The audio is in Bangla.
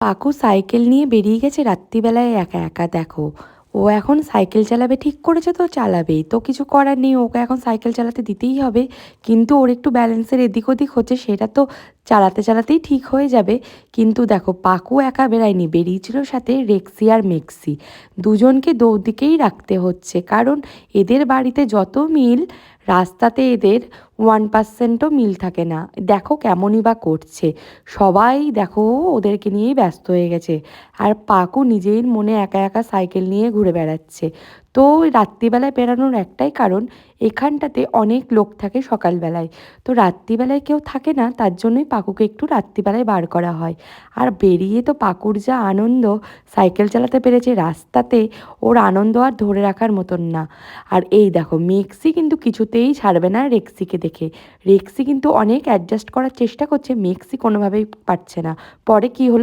কাকু সাইকেল নিয়ে বেরিয়ে গেছে রাত্রিবেলায় একা একা। দেখো, ও এখন সাইকেল চালাবে, ঠিক করেছে তো চালাবেই, তো কিছু করার নেই, ওকে এখন সাইকেল চালাতে দিতেই হবে। কিন্তু ওর একটু ব্যালেন্সের এদিক ওদিক হচ্ছে, সেটা তো চালাতে চালাতেই ঠিক হয়ে যাবে। কিন্তু দেখো, পাকু একা বেরায়নি, বেরিয়েছিল সাথে রেক্সি আর মেক্সি। দুজনকে দিকেই রাখতে হচ্ছে, কারণ এদের বাড়িতে যত মিল, রাস্তাতে এদের 1%ও মিল থাকে না। দেখো কেমনই বা করছে, সবাই দেখো ওদেরকে নিয়েই ব্যস্ত হয়ে গেছে। আর পাকু নিজের মনে একা একা সাইকেল নিয়ে ঘুরে বেড়াচ্ছে। তো ওই রাত্রিবেলায় বেরানোর একটাই কারণ, এখানটাতে অনেক লোক থাকে সকালবেলায়, তো রাত্রিবেলায় কেউ থাকে না, তার জন্যই পাকুকে একটু রাত্রিবেলায় বার করা হয়। আর বেরিয়ে তো পাকুর যা আনন্দ, সাইকেল চালাতে পেরেছে রাস্তাতে, ওর আনন্দ আর ধরে রাখার মতন না। আর এই দেখো, মেক্সি কিন্তু কিছুতেই ছাড়বে না রেক্সিকে দেখে। রেক্সি কিন্তু অনেক অ্যাডজাস্ট করার চেষ্টা করছে, মেক্সি কোনোভাবেই পারছে না। পরে কি হলো